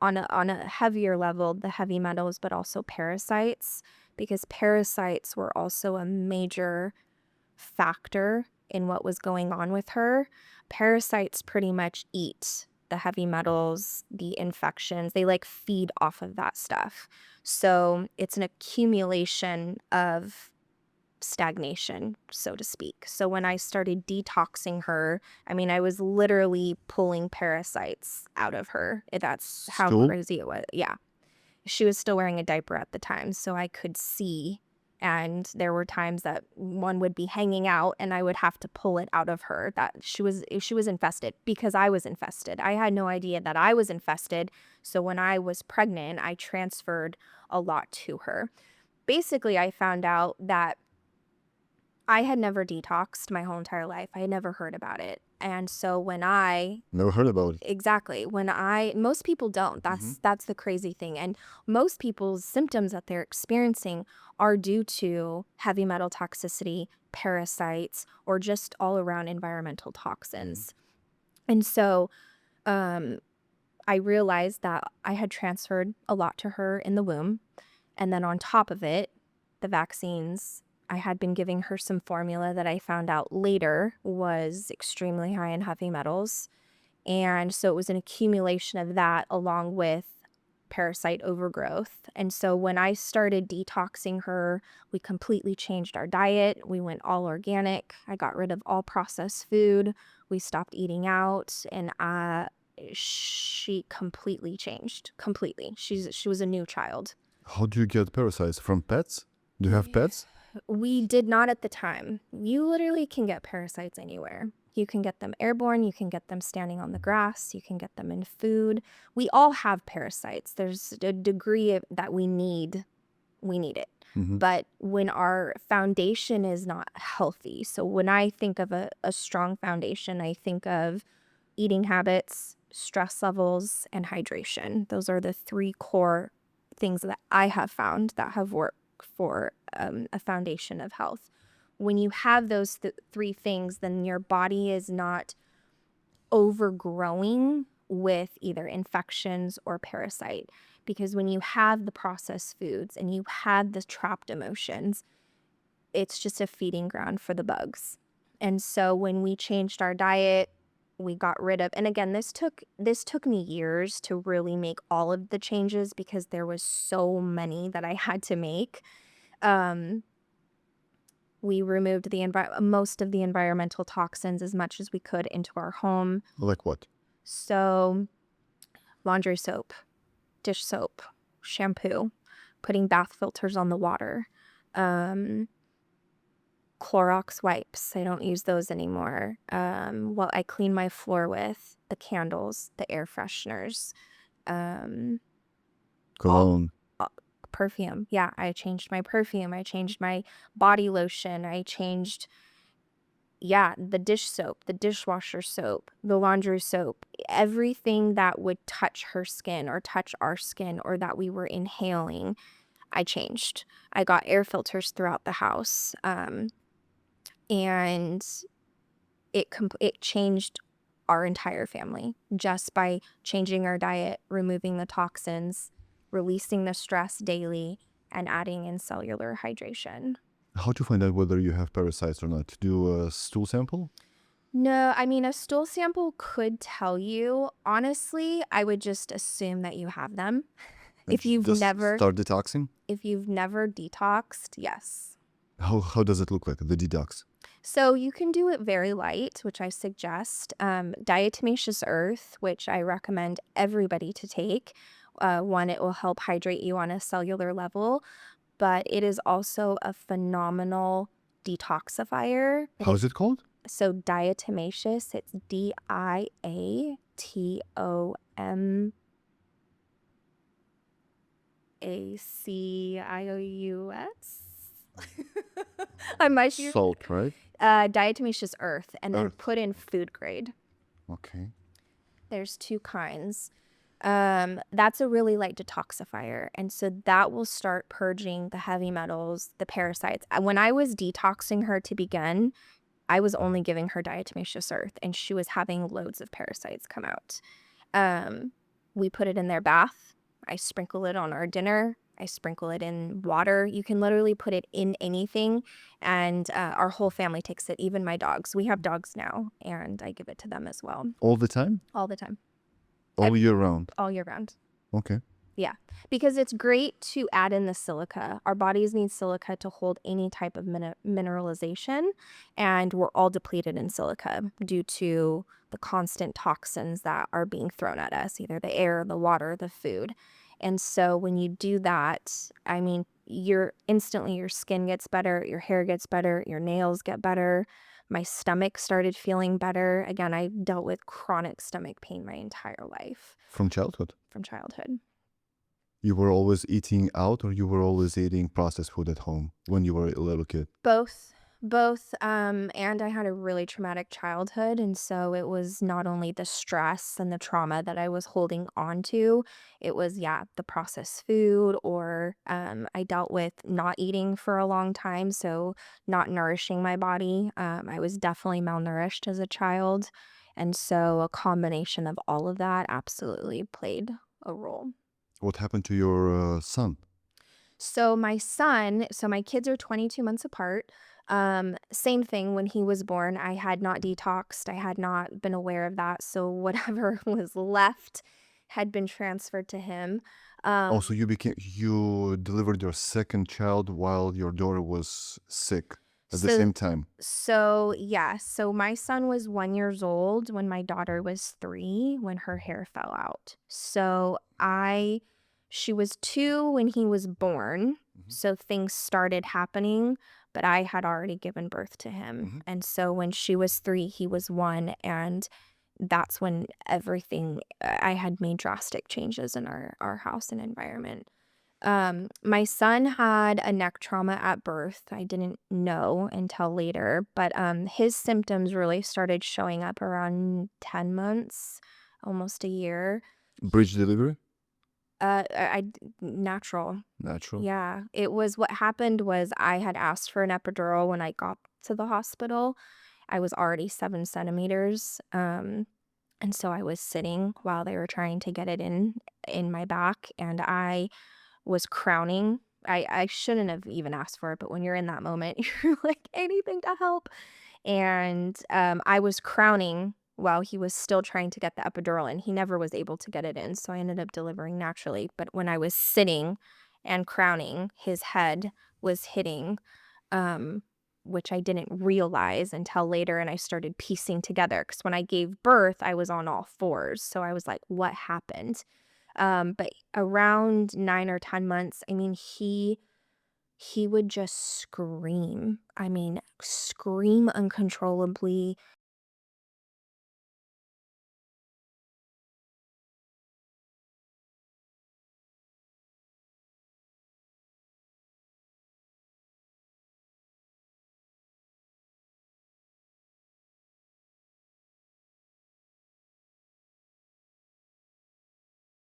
on a heavier level, the heavy metals, but also parasites, because parasites were also a major factor in what was going on with her. Parasites pretty much eat the heavy metals, the infections. They like feed off of that stuff. So it's an accumulation of stagnation, so to speak. So when I started detoxing her, I mean, I was literally pulling parasites out of her. That's how Stool? crazy it was. Yeah. She was still wearing a diaper at the time, so I could see. And there were times that one would be hanging out and I would have to pull it out of her, that she was infested, because I was infested. I had no idea that I was infested. So when I was pregnant, I transferred a lot to her. Basically, I found out that I had never detoxed my whole entire life. I had never heard about it. And so when I Never heard about it. exactly, most people don't. That's the crazy thing. And most people's symptoms that they're experiencing are due to heavy metal toxicity, parasites, or just all around environmental toxins. And so um I realized that I had transferred a lot to her in the womb. And then on top of it, the vaccines, I had been giving her some formula that I found out later was extremely high in heavy metals. And so it was an accumulation of that along with parasite overgrowth. And so when I started detoxing her, we completely changed our diet. We went all organic. I got rid of all processed food. We stopped eating out, and she completely changed. Completely. She was a new child. How do you get parasites? From pets? Do you have pets? We did not at the time. You literally can get parasites anywhere. You can get them airborne, you can get them standing on the grass, you can get them in food. We all have parasites. There's a degree of, that we need it. But when our foundation is not healthy, so when I think of a strong foundation, I think of eating habits, stress levels, and hydration. Those are the three core things that I have found that have worked for a foundation of health. When you have those three things, then your body is not overgrowing with either infections or parasite. Because when you have the processed foods and you have the trapped emotions, it's just a feeding ground for the bugs. And so when we changed our diet, we got rid of, and again, this took me years to really make all of the changes because there was so many that I had to make. We removed most of the environmental toxins as much as we could into our home. Like what? So laundry soap, dish soap, shampoo, putting bath filters on the water, Clorox wipes. I don't use those anymore. What I clean my floor with, the candles, the air fresheners, Cologne. perfume. Yeah, I changed my perfume. I changed my body lotion. I changed, the dish soap, the dishwasher soap, the laundry soap, everything that would touch her skin or touch our skin or that we were inhaling, I changed. I got air filters throughout the house. And it changed our entire family just by changing our diet, removing the toxins, releasing the stress daily, and adding in cellular hydration. How to find out whether you have parasites or not? Do a stool sample? No, I mean, a stool sample could tell you. Honestly, I would just assume that you have them. And just start detoxing? If you've never detoxed, yes. How does it look like, the detox? So you can do it very light, which I suggest. Diatomaceous earth, which I recommend everybody to take. One, it will help hydrate you on a cellular level, but it is also a phenomenal detoxifier. How is it called? So diatomaceous, it's Diatomaceous. I might be Salt, right? diatomaceous earth, and then Earth. put in food grade. Okay. There's two kinds. That's a really light detoxifier, and so that will start purging the heavy metals, the parasites. When I was detoxing her to begin, I was only giving her diatomaceous earth, and she was having loads of parasites come out. We put it in their bath. I sprinkle it on our dinner. I sprinkle it in water. You can literally put it in anything, and our whole family takes it, even my dogs. We have dogs now, and I give it to them as well, All the time? all the time, All year round? all year round. Okay. Yeah, because it's great to add in the silica. Our bodies need silica to hold any type of mineralization, and we're all depleted in silica due to the constant toxins that are being thrown at us, either the air, the water, the food. And so when you do that, I mean, your skin gets better, your hair gets better, your nails get better. My stomach started feeling better. Again, I dealt with chronic stomach pain my entire life From childhood? from childhood. You were always eating out, or you were always eating processed food at home when you were a little kid? Both, and I had a really traumatic childhood, and so it was not only the stress and the trauma that I was holding on to, it was, yeah, the processed food, or, I dealt with not eating for a long time, so not nourishing my body. I was definitely malnourished as a child, and so a combination of all of that absolutely played a role. What happened to your son? So my kids are 22 months apart. Same thing when he was born, I had not detoxed. I had not been aware of that. So whatever was left had been transferred to him. Also, Um, you delivered your second child while your daughter was sick at the so same time. so my son was 1 years old when my daughter was 3 when her hair fell out. She was 2 when he was born, Mhm. so things started happening, but I had already given birth to him, Mhm. and so when she was 3, he was 1, and that's when I had made drastic changes in our house and environment. My son had a neck trauma at birth. I didn't know until later, but his symptoms really started showing up around 10 months, almost a year. Bridge delivery? Natural. Natural. Yeah, it was what happened was I had asked for an epidural when I got to the hospital. I was already 7 centimeters. And so I was sitting while they were trying to get it in my back, and I was crowning. I shouldn't have even asked for it, but when you're in that moment, you're like, anything to help. And I was crowning while he was still trying to get the epidural, and he never was able to get it in. So I ended up delivering naturally. But when I was sitting and crowning, his head was hitting, um, which I didn't realize until later. And I started piecing together because when I gave birth, I was on all fours. So I was like, what happened? But around 9 or 10 months, I mean, he would just scream. I mean, scream uncontrollably.